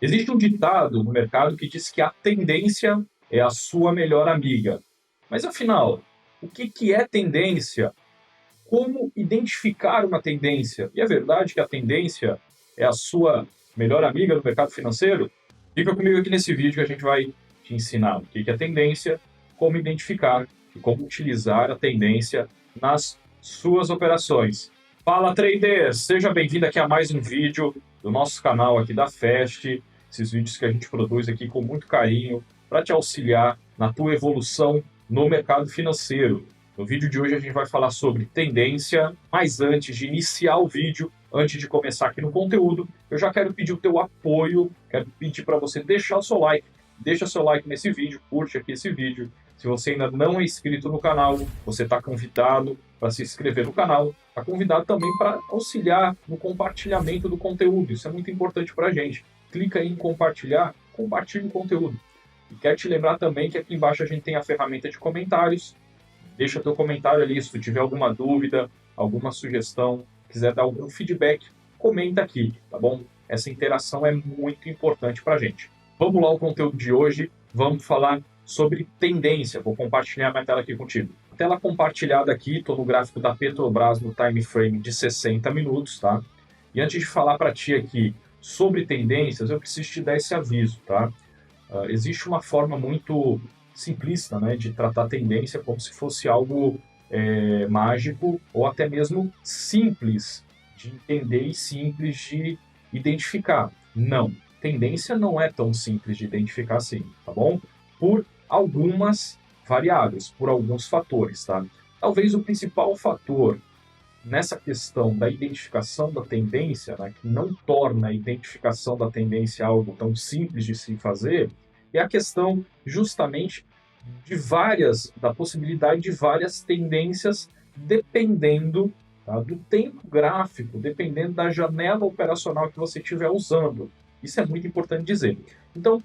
Existe um ditado no mercado que diz que a tendência é a sua melhor amiga. Mas afinal, o que é tendência? Como identificar uma tendência? E é verdade que a tendência é a sua melhor amiga no mercado financeiro? Fica comigo aqui nesse vídeo que a gente vai te ensinar o que é tendência, como identificar e como utilizar a tendência nas suas operações. Fala, trader! Seja bem-vindo aqui a mais um vídeo do nosso canal aqui da Fast. Esses vídeos que a gente produz aqui com muito carinho para te auxiliar na tua evolução no mercado financeiro. No vídeo de hoje a gente vai falar sobre tendência, mas antes de iniciar o vídeo, antes de começar aqui no conteúdo, eu já quero pedir o teu apoio, quero pedir para você deixar o seu like, deixa seu like nesse vídeo, curte aqui esse vídeo. Se você ainda não é inscrito no canal, você está convidado para se inscrever no canal, está convidado também para auxiliar no compartilhamento do conteúdo, isso é muito importante para a gente. Clica aí em compartilhar, compartilhe o conteúdo. E quero te lembrar também que aqui embaixo a gente tem a ferramenta de comentários. Deixa teu comentário ali, se tu tiver alguma dúvida, alguma sugestão, quiser dar algum feedback, comenta aqui, tá bom? Essa interação é muito importante para a gente. Vamos lá ao conteúdo de hoje, vamos falar sobre tendência. Vou compartilhar minha tela aqui contigo. Tela compartilhada aqui, estou no gráfico da Petrobras no time frame de 60 minutos, tá? E antes de falar para ti aqui sobre tendências, eu preciso te dar esse aviso, tá? Existe uma forma muito simplista, né, de tratar tendência como se fosse algo mágico ou até mesmo simples de entender e simples de identificar. Não, tendência não é tão simples de identificar assim, tá bom? Por algumas variáveis, por alguns fatores, tá? Talvez o principal fator nessa questão da identificação da tendência, né, que não torna a identificação da tendência algo tão simples de se fazer, é a questão justamente da possibilidade de várias tendências dependendo, tá, do tempo gráfico, dependendo da janela operacional que você estiver usando. Isso é muito importante dizer. Então,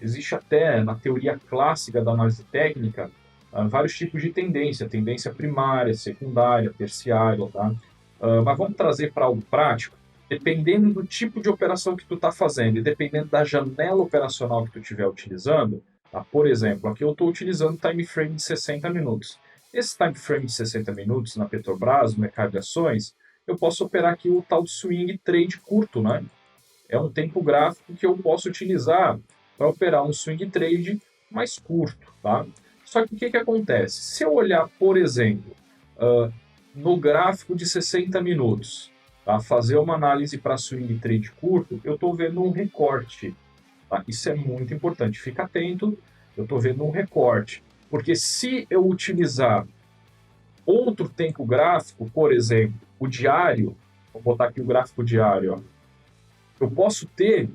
existe até na teoria clássica da análise técnica vários tipos de tendência, tendência primária, secundária, terciária, tá? Mas vamos trazer para algo prático. Dependendo do tipo de operação que tu está fazendo e dependendo da janela operacional que tu estiver utilizando, tá? Por exemplo, aqui eu estou utilizando time frame de 60 minutos. Esse time frame de 60 minutos na Petrobras, no mercado de ações, eu posso operar aqui o tal de swing trade curto, né? É um tempo gráfico que eu posso utilizar para operar um swing trade mais curto, tá? Só que o que acontece? Se eu olhar, por exemplo, no gráfico de 60 minutos, tá? Fazer uma análise para swing trade curto, eu estou vendo um recorte. Tá? Isso é muito importante, fica atento, eu estou vendo um recorte. Porque se eu utilizar outro tempo gráfico, por exemplo, o diário, vou botar aqui o gráfico diário, ó, eu posso ter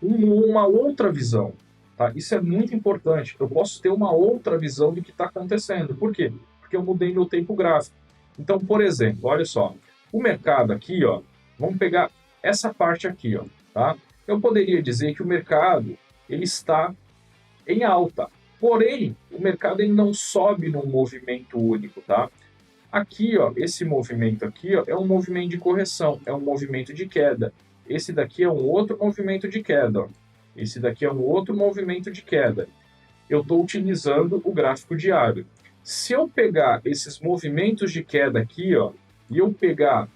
uma outra visão. Tá? Isso é muito importante. Eu posso ter uma outra visão do que está acontecendo. Por quê? Porque eu mudei meu tempo gráfico. Então, por exemplo, olha só, o mercado aqui, ó, vamos pegar essa parte aqui, ó, tá? Eu poderia dizer que o mercado ele está em alta, porém o mercado ele não sobe num movimento único, tá? Aqui, ó, esse movimento aqui, ó, é um movimento de correção, é um movimento de queda. Esse daqui é um outro movimento de queda, ó. Esse daqui é um outro movimento de queda. Eu estou utilizando o gráfico diário. Se eu pegar esses movimentos de queda aqui, ó, e eu pegar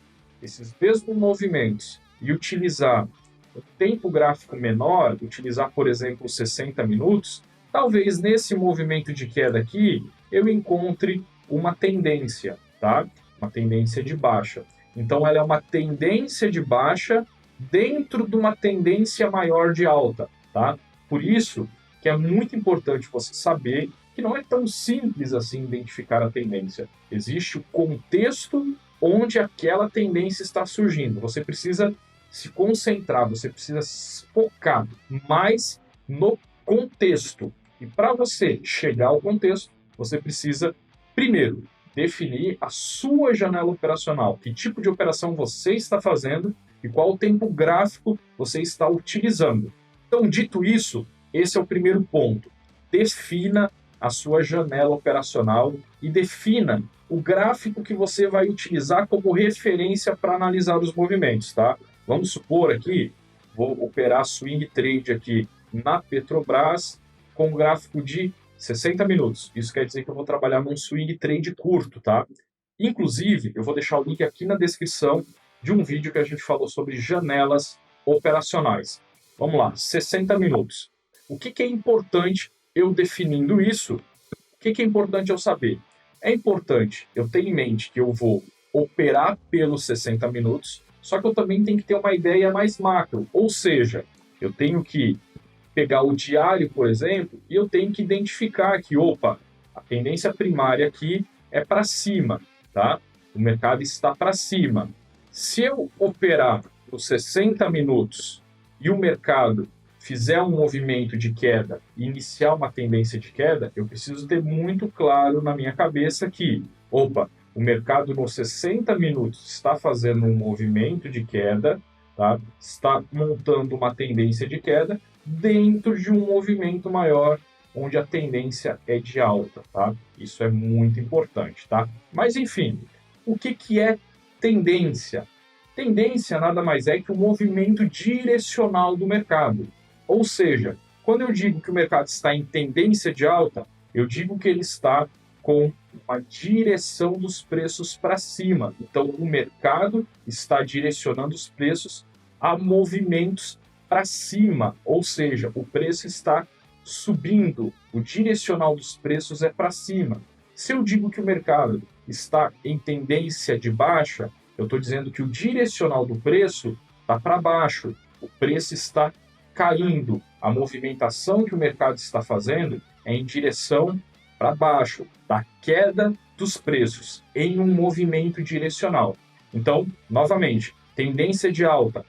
esses mesmos movimentos e utilizar um tempo gráfico menor, utilizar, por exemplo, 60 minutos, talvez nesse movimento de queda aqui eu encontre uma tendência, tá? Uma tendência de baixa. Então, ela é uma tendência de baixa dentro de uma tendência maior de alta, tá? Por isso que é muito importante você saber que não é tão simples assim identificar a tendência. Existe o contexto onde aquela tendência está surgindo. Você precisa se concentrar, você precisa focar mais no contexto. E para você chegar ao contexto, você precisa, primeiro, definir a sua janela operacional. Que tipo de operação você está fazendo e qual o tempo gráfico você está utilizando. Então, dito isso, esse é o primeiro ponto. Defina a sua janela operacional e defina o gráfico que você vai utilizar como referência para analisar os movimentos, tá? Vamos supor aqui vou operar swing trade aqui na Petrobras com gráfico de 60 minutos. Isso quer dizer que eu vou trabalhar num swing trade curto, tá? Inclusive, eu vou deixar o link aqui na descrição de um vídeo que a gente falou sobre janelas operacionais. Vamos lá, 60 minutos. O que é importante eu definindo isso? O que é importante eu saber? É importante eu ter em mente que eu vou operar pelos 60 minutos, só que eu também tenho que ter uma ideia mais macro, ou seja, eu tenho que pegar o diário, por exemplo, e eu tenho que identificar que, opa, a tendência primária aqui é para cima, tá? O mercado está para cima. Se eu operar por 60 minutos e o mercado fizer um movimento de queda e iniciar uma tendência de queda, eu preciso ter muito claro na minha cabeça que, opa, o mercado nos 60 minutos está fazendo um movimento de queda, tá? Está montando uma tendência de queda dentro de um movimento maior onde a tendência é de alta, tá? Isso é muito importante, tá? Mas enfim, o que é tendência? Tendência nada mais é que o movimento direcional do mercado. Ou seja, quando eu digo que o mercado está em tendência de alta, eu digo que ele está com uma direção dos preços para cima. Então, o mercado está direcionando os preços a movimentos para cima, ou seja, o preço está subindo, o direcional dos preços é para cima. Se eu digo que o mercado está em tendência de baixa, eu estou dizendo que o direcional do preço está para baixo, o preço está caindo. A movimentação que o mercado está fazendo é em direção para baixo, da queda dos preços, em um movimento direcional. Então, novamente, tendência de alta,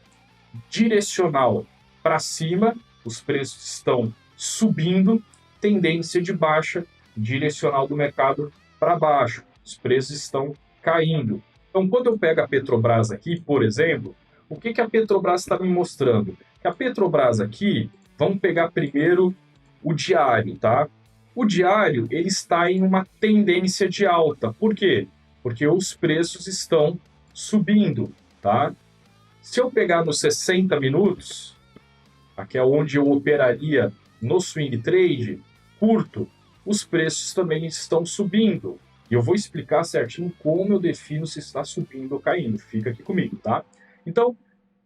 direcional para cima, os preços estão subindo, tendência de baixa, direcional do mercado para baixo, os preços estão caindo. Então, quando eu pego a Petrobras aqui, por exemplo, o que a Petrobras está me mostrando? Que a Petrobras aqui, vamos pegar primeiro o diário, tá? O diário, ele está em uma tendência de alta. Por quê? Porque os preços estão subindo, tá? Se eu pegar nos 60 minutos, aqui é onde eu operaria no swing trade curto, os preços também estão subindo. E eu vou explicar certinho como eu defino se está subindo ou caindo. Fica aqui comigo, tá? Então,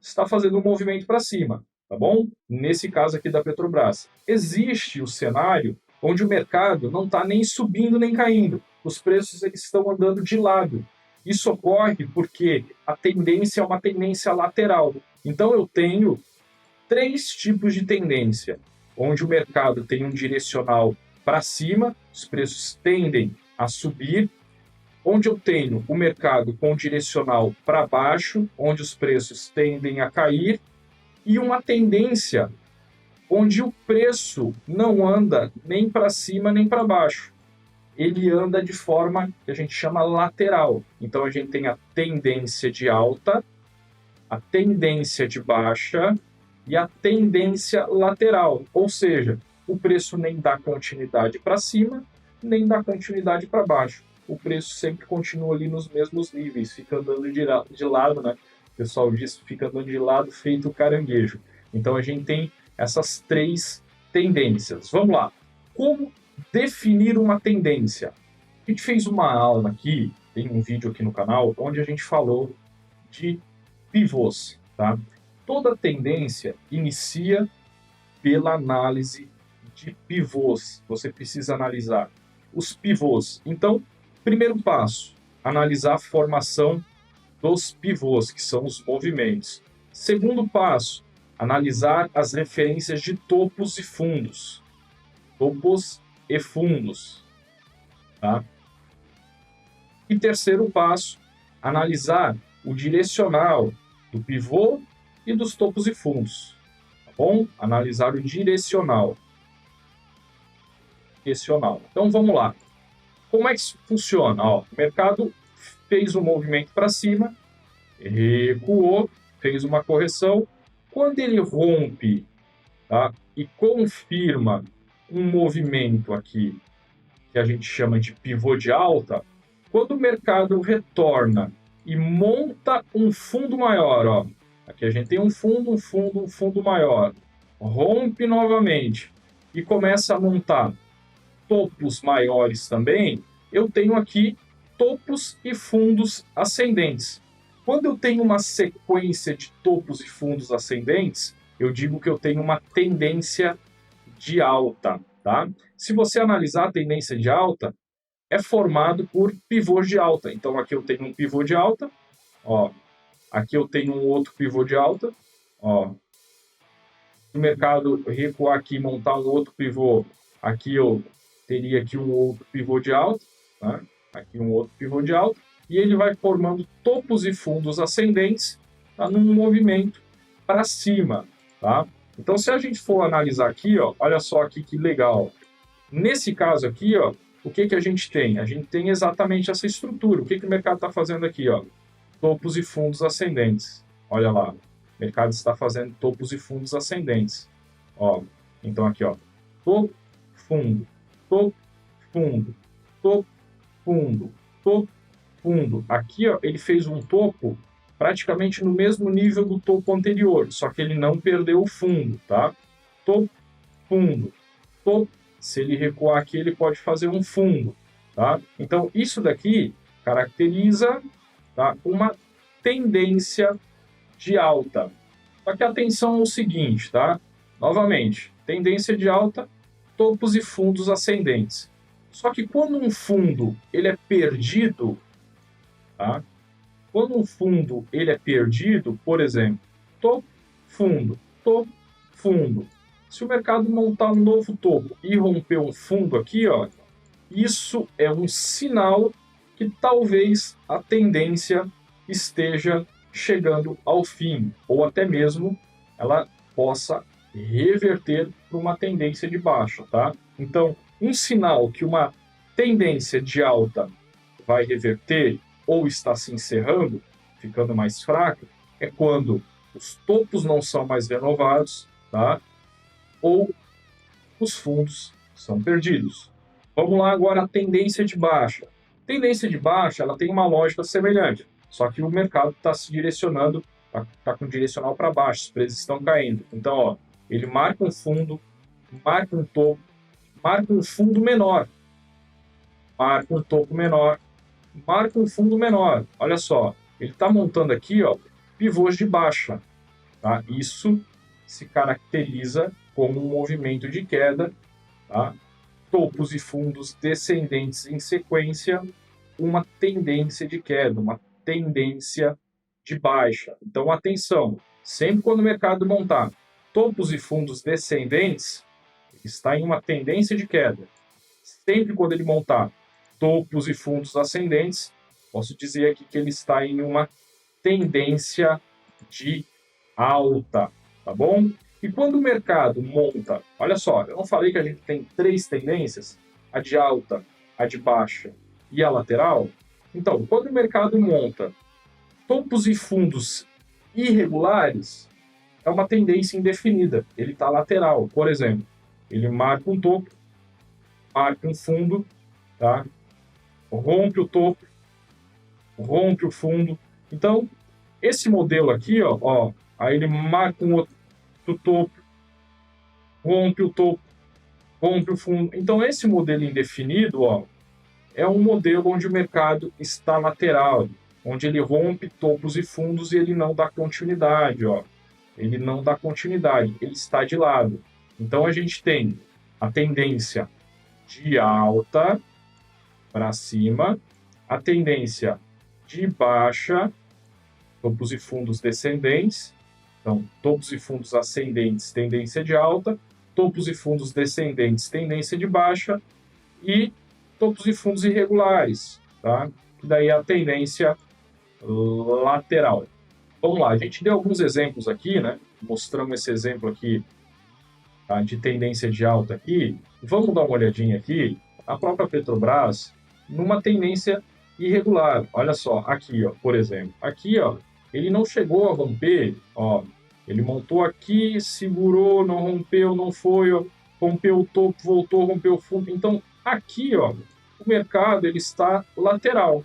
está fazendo um movimento para cima, tá bom? Nesse caso aqui da Petrobras. Existe o cenário onde o mercado não está nem subindo nem caindo. Os preços eles estão andando de lado. Isso ocorre porque a tendência é uma tendência lateral. Então, eu tenho três tipos de tendência, onde o mercado tem um direcional para cima, os preços tendem a subir, onde eu tenho o mercado com direcional para baixo, onde os preços tendem a cair, e uma tendência onde o preço não anda nem para cima nem para baixo. Ele anda de forma que a gente chama lateral. Então a gente tem a tendência de alta, a tendência de baixa e a tendência lateral, ou seja, o preço nem dá continuidade para cima, nem dá continuidade para baixo. O preço sempre continua ali nos mesmos níveis, fica andando de lado, né? O pessoal diz, fica andando de lado feito caranguejo. Então a gente tem essas três tendências. Vamos lá. Como definir uma tendência? A gente fez uma aula aqui, tem um vídeo aqui no canal, onde a gente falou de pivôs, tá? Toda tendência inicia pela análise de pivôs. Você precisa analisar os pivôs. Então, primeiro passo, analisar a formação dos pivôs, que são os movimentos. Segundo passo, analisar as referências de topos e fundos. Topos e fundos. Tá? E terceiro passo, analisar o direcional do pivô e dos topos e fundos. Tá bom? Analisar o direcional. Então vamos lá. Como é que isso funciona? Ó, o mercado fez um movimento para cima, recuou, fez uma correção. Quando ele rompe, tá, e confirma um movimento aqui, que a gente chama de pivô de alta, quando o mercado retorna e monta um fundo maior, ó, Aqui a gente tem um fundo maior. Rompe novamente e começa a montar topos maiores também. Eu tenho aqui topos e fundos ascendentes. Quando eu tenho uma sequência de topos e fundos ascendentes, eu digo que eu tenho uma tendência de alta, tá? Se você analisar a tendência de alta, é formado por pivôs de alta. Então aqui eu tenho um pivô de alta, ó. Aqui eu tenho um outro pivô de alta, ó. Se o mercado recuar aqui e montar um outro pivô, aqui eu teria aqui um outro pivô de alta, tá? Aqui um outro pivô de alta, e ele vai formando topos e fundos ascendentes, tá? Num movimento para cima, tá? Então, se a gente for analisar aqui, ó, olha só aqui que legal. Nesse caso aqui, ó, o que que a gente tem? A gente tem exatamente essa estrutura. O que que o mercado está fazendo aqui, ó? Topos e fundos ascendentes. Olha lá, o mercado está fazendo topos e fundos ascendentes. Ó, então aqui, ó, topo, fundo, topo, fundo, topo, fundo, topo, fundo. Aqui, ó, ele fez um topo praticamente no mesmo nível do topo anterior, só que ele não perdeu o fundo, tá? Topo, fundo, topo. Se ele recuar aqui, ele pode fazer um fundo, tá? Então, isso daqui caracteriza, tá, uma tendência de alta. Só que atenção ao seguinte, tá? Novamente, tendência de alta, topos e fundos ascendentes. Só que quando um fundo ele é perdido, tá? Quando um fundo ele é perdido, por exemplo, topo, fundo. Se o mercado montar um novo topo e romper um fundo aqui, ó, isso é um sinal que talvez a tendência esteja chegando ao fim, ou até mesmo ela possa reverter para uma tendência de baixa, tá? Então, um sinal que uma tendência de alta vai reverter ou está se encerrando, ficando mais fraca, é quando os topos não são mais renovados, tá? Ou os fundos são perdidos. Vamos lá agora a tendência de baixa. Tendência de baixa, ela tem uma lógica semelhante, só que o mercado está se direcionando, está com o direcional para baixo, os preços estão caindo. Então, ó, ele marca um fundo, marca um topo, marca um fundo menor, marca um topo menor, marca um fundo menor. Olha só, ele está montando aqui, ó, pivôs de baixa, tá? Isso se caracteriza como um movimento de queda, tá? Topos e fundos descendentes em sequência, uma tendência de queda, uma tendência de baixa. Então, atenção, sempre quando o mercado montar topos e fundos descendentes, está em uma tendência de queda. Sempre quando ele montar topos e fundos ascendentes, posso dizer aqui que ele está em uma tendência de alta, tá bom? E quando o mercado monta, olha só, eu não falei que a gente tem três tendências, a de alta, a de baixa e a lateral? Então, quando o mercado monta topos e fundos irregulares, é uma tendência indefinida, ele está lateral. Por exemplo, ele marca um topo, marca um fundo, tá? Rompe o topo, rompe o fundo. Então, esse modelo aqui, ó, aí ele marca um outro topo, rompe o topo, rompe o fundo. Então, esse modelo indefinido, ó, é um modelo onde o mercado está lateral, onde ele rompe topos e fundos e ele não dá continuidade, ó. Ele não dá continuidade, ele está de lado. Então, a gente tem a tendência de alta para cima, a tendência de baixa, topos e fundos descendentes. Então, topos e fundos ascendentes, tendência de alta, topos e fundos descendentes, tendência de baixa, e topos e fundos irregulares, tá? Que daí é a tendência lateral. Vamos lá, a gente deu alguns exemplos aqui, né? Mostramos esse exemplo aqui, tá, de tendência de alta aqui. Vamos dar uma olhadinha aqui. A própria Petrobras, numa tendência irregular. Olha só, aqui, ó, por exemplo. Aqui, ó, ele não chegou a romper, ó. Ele montou aqui, segurou, não rompeu, não foi, ó, rompeu o topo, voltou, rompeu o fundo. Então, aqui, ó, o mercado ele está lateral.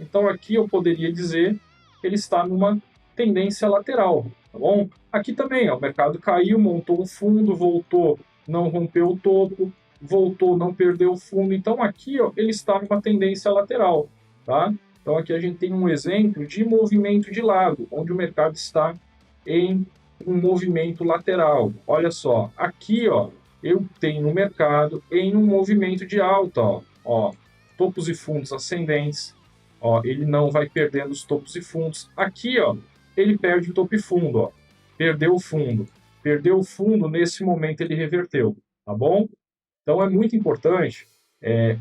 Então, aqui eu poderia dizer que ele está numa tendência lateral. tá bom? Aqui também, ó, o mercado caiu, montou um fundo, voltou, não rompeu o topo, voltou, não perdeu o fundo. Então aqui, ó, ele está numa tendência lateral, tá? Então aqui a gente tem um exemplo de movimento de lado, onde o mercado está em um movimento lateral. Olha só, aqui, ó, eu tenho o mercado em um movimento de alta, ó, topos e fundos ascendentes, ó, ele não vai perdendo os topos e fundos. Aqui, ó, ele perde o topo e fundo, ó, perdeu o fundo. Perdeu o fundo, nesse momento ele reverteu, tá bom? Então é muito importante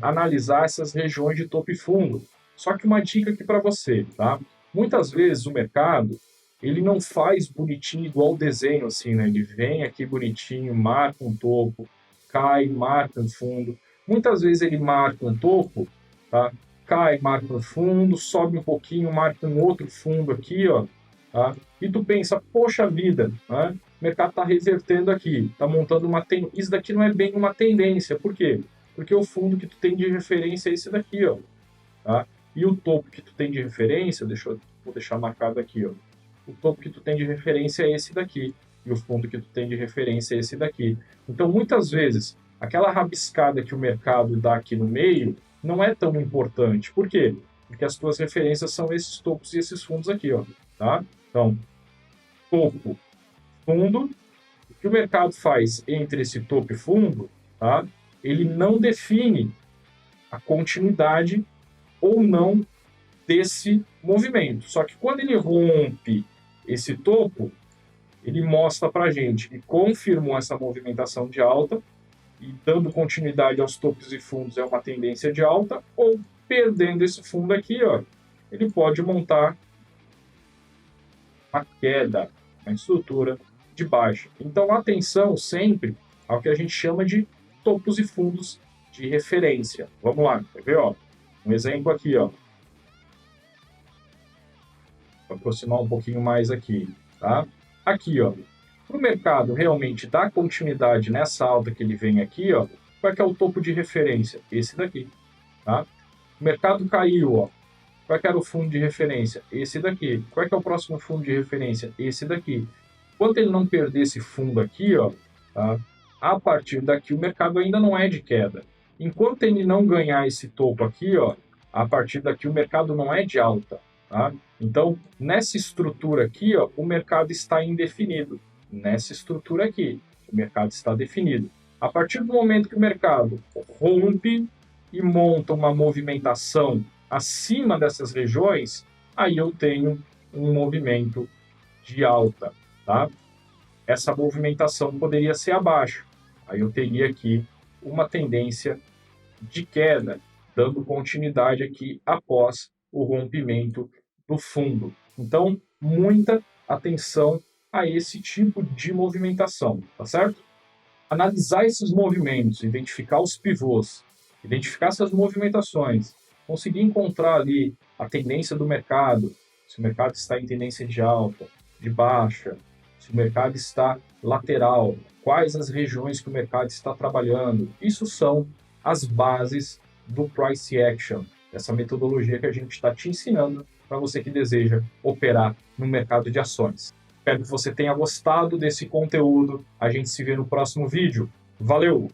analisar essas regiões de topo e fundo. Só que uma dica aqui para você, tá? Muitas vezes o mercado ele não faz bonitinho igual o desenho, assim, né? Ele vem aqui bonitinho, marca um topo, cai, marca um fundo. Muitas vezes ele marca um topo, tá? Cai, marca um fundo, sobe um pouquinho, marca um outro fundo aqui, ó. Tá? E tu pensa, poxa vida, né? O mercado está revertendo aqui, está montando uma tendência. Isso daqui não é bem uma tendência. Por quê? Porque o fundo que tu tem de referência é esse daqui, ó. Tá? E o topo que tu tem de referência, vou deixar marcado aqui, ó. O topo que tu tem de referência é esse daqui. E o fundo que tu tem de referência é esse daqui. Então, muitas vezes, aquela rabiscada que o mercado dá aqui no meio não é tão importante. Por quê? Porque as tuas referências são esses topos e esses fundos aqui, ó. Tá? Então, topo, fundo, o que o mercado faz entre esse topo e fundo, tá? Ele não define a continuidade ou não desse movimento. Só que quando ele rompe esse topo, ele mostra para a gente que confirmou essa movimentação de alta e dando continuidade aos topos e fundos é uma tendência de alta, ou perdendo esse fundo aqui, ó, ele pode montar uma queda, uma estrutura de baixa. Então, atenção sempre ao que a gente chama de topos e fundos de referência. Vamos lá, quer ver? Ó? Um exemplo aqui, ó. Vou aproximar um pouquinho mais aqui, tá? Aqui, ó. Para o mercado realmente dar continuidade nessa alta que ele vem aqui, ó, qual é que é o topo de referência? Esse daqui, tá? O mercado caiu, ó. Qual é que era o fundo de referência? Esse daqui. Qual é que é o próximo fundo de referência? Esse daqui. Enquanto ele não perder esse fundo aqui, ó, tá? A partir daqui o mercado ainda não é de queda. Enquanto ele não ganhar esse topo aqui, ó, a partir daqui o mercado não é de alta. Tá? Então, nessa estrutura aqui, ó, o mercado está indefinido. Nessa estrutura aqui, o mercado está definido. A partir do momento que o mercado rompe e monta uma movimentação acima dessas regiões, aí eu tenho um movimento de alta, tá? Essa movimentação poderia ser abaixo. Aí eu teria aqui uma tendência de queda, dando continuidade aqui após o rompimento do fundo. Então, muita atenção a esse tipo de movimentação, tá certo? Analisar esses movimentos, identificar os pivôs, identificar essas movimentações, conseguir encontrar ali a tendência do mercado, se o mercado está em tendência de alta, de baixa, se o mercado está lateral, quais as regiões que o mercado está trabalhando. Isso são as bases do Price Action, essa metodologia que a gente está te ensinando para você que deseja operar no mercado de ações. Espero que você tenha gostado desse conteúdo. A gente se vê no próximo vídeo. Valeu!